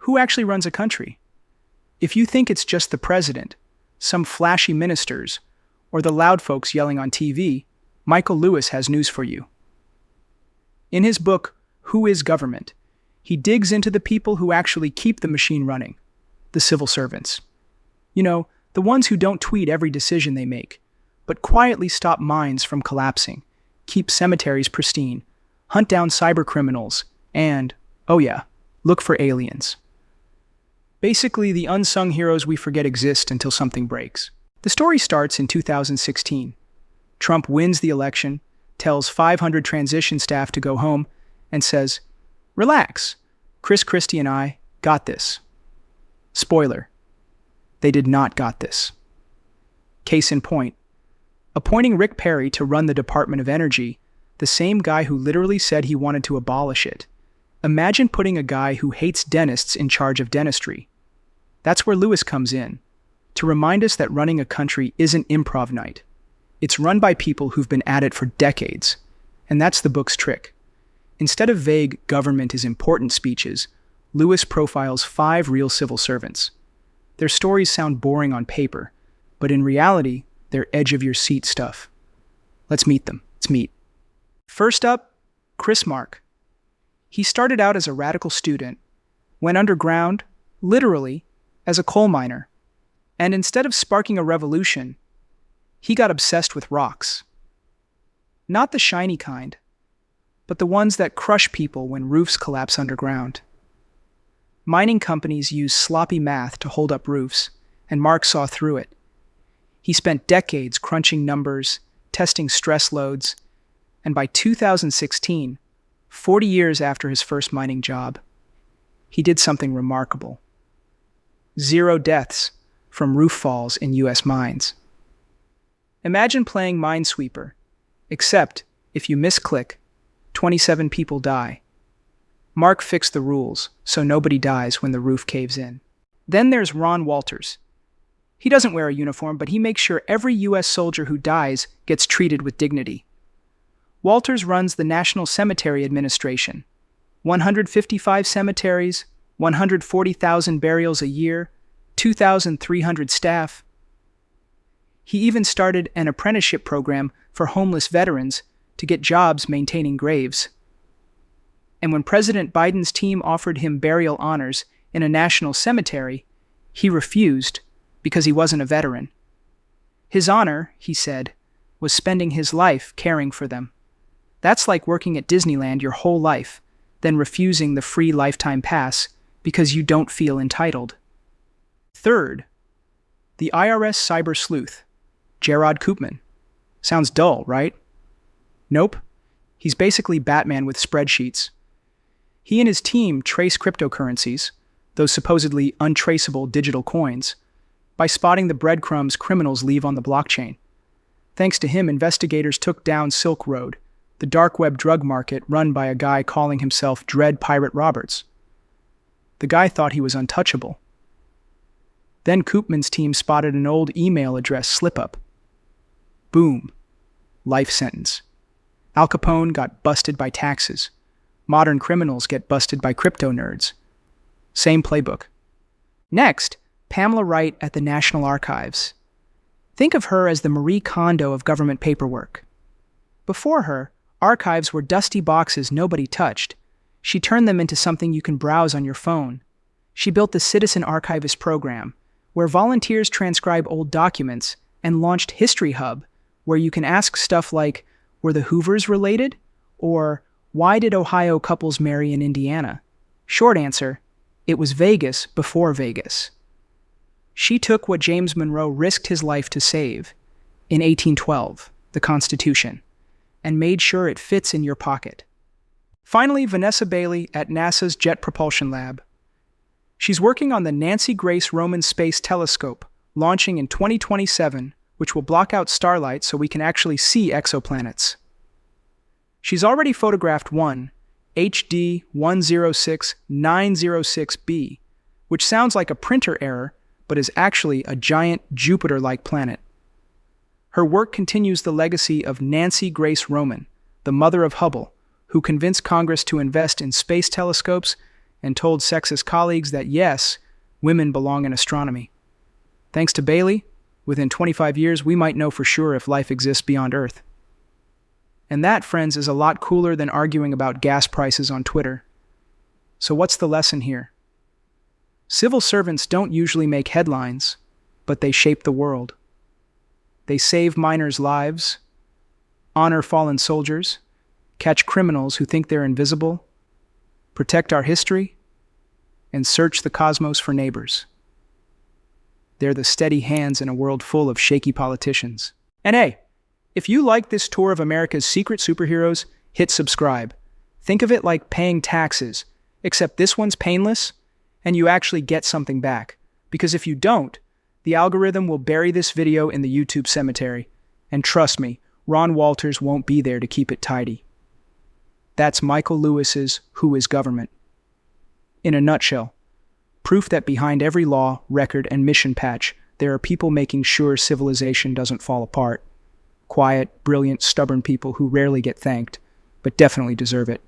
who actually runs a country? If you think it's just the president, some flashy ministers, or the loud folks yelling on TV, Michael Lewis has news for you. In his book, Who is Government?, he digs into the people who actually keep the machine running, the civil servants. You know, the ones who don't tweet every decision they make, but quietly stop mines from collapsing, keep cemeteries pristine, hunt down cybercriminals, and, oh yeah, look for aliens. Basically, the unsung heroes we forget exist until something breaks. The story starts in 2016. Trump wins the election, tells 500 transition staff to go home, and says, "Relax, Chris Christie and I got this." Spoiler, they did not got this. Case in point, appointing Rick Perry to run the Department of Energy, the same guy who literally said he wanted to abolish it. Imagine putting a guy who hates dentists in charge of dentistry. That's where Lewis comes in, to remind us that running a country isn't improv night. It's run by people who've been at it for decades, and that's the book's trick. Instead of vague "government is important" speeches, Lewis profiles 5 real civil servants. Their stories sound boring on paper, but in reality, they're edge-of-your-seat stuff. Let's meet them. Let's meet. First up, Chris Mark. He started out as a radical student, went underground, literally, as a coal miner, and instead of sparking a revolution, he got obsessed with rocks. Not the shiny kind, but the ones that crush people when roofs collapse underground. Mining companies use sloppy math to hold up roofs, and Mark saw through it. He spent decades crunching numbers, testing stress loads, and by 2016, 40 years after his first mining job, he did something remarkable. 0 deaths from roof falls in U.S. mines. Imagine playing Minesweeper, except if you misclick, 27 people die. Mark fixed the rules, so nobody dies when the roof caves in. Then there's Ron Walters. He doesn't wear a uniform, but he makes sure every U.S. soldier who dies gets treated with dignity. Walters runs the National Cemetery Administration. 155 cemeteries, 140,000 burials a year, 2,300 staff. He even started an apprenticeship program for homeless veterans to get jobs maintaining graves. And when President Biden's team offered him burial honors in a national cemetery, he refused because he wasn't a veteran. His honor, he said, was spending his life caring for them. That's like working at Disneyland your whole life, then refusing the free lifetime pass because you don't feel entitled. Third, the IRS cyber sleuth, Jared Koopman. Sounds dull, right? Nope. He's basically Batman with spreadsheets. He and his team trace cryptocurrencies, those supposedly untraceable digital coins, by spotting the breadcrumbs criminals leave on the blockchain. Thanks to him, investigators took down Silk Road, the dark web drug market run by a guy calling himself Dread Pirate Roberts. The guy thought he was untouchable. Then Koopman's team spotted an old email address slip-up. Boom. Life sentence. Al Capone got busted by taxes. Modern criminals get busted by crypto nerds. Same playbook. Next, Pamela Wright at the National Archives. Think of her as the Marie Kondo of government paperwork. Before her, archives were dusty boxes nobody touched. She turned them into something you can browse on your phone. She built the Citizen Archivist program, where volunteers transcribe old documents, and launched History Hub, where you can ask stuff like, were the Hoovers related? Or, why did Ohio couples marry in Indiana? Short answer, it was Vegas before Vegas. She took what James Monroe risked his life to save, in 1812, the Constitution, and made sure it fits in your pocket. Finally, Vanessa Bailey at NASA's Jet Propulsion Lab. She's working on the Nancy Grace Roman Space Telescope, launching in 2027, which will block out starlight so we can actually see exoplanets. She's already photographed one, HD 106906b, which sounds like a printer error, but is actually a giant Jupiter-like planet. Her work continues the legacy of Nancy Grace Roman, the mother of Hubble, who convinced Congress to invest in space telescopes and told sexist colleagues that yes, women belong in astronomy. Thanks to Bailey, within 25 years we might know for sure if life exists beyond Earth. And that, friends, is a lot cooler than arguing about gas prices on Twitter. So what's the lesson here? Civil servants don't usually make headlines, but they shape the world. They save minors' lives, honor fallen soldiers, catch criminals who think they're invisible, protect our history, and search the cosmos for neighbors. They're the steady hands in a world full of shaky politicians. And hey, if you like this tour of America's secret superheroes, hit subscribe. Think of it like paying taxes, except this one's painless, and you actually get something back. Because if you don't, the algorithm will bury this video in the YouTube cemetery. And trust me, Ron Walters won't be there to keep it tidy. That's Michael Lewis's Who is Government? In a nutshell, proof that behind every law, record, and mission patch, there are people making sure civilization doesn't fall apart. Quiet, brilliant, stubborn people who rarely get thanked, but definitely deserve it.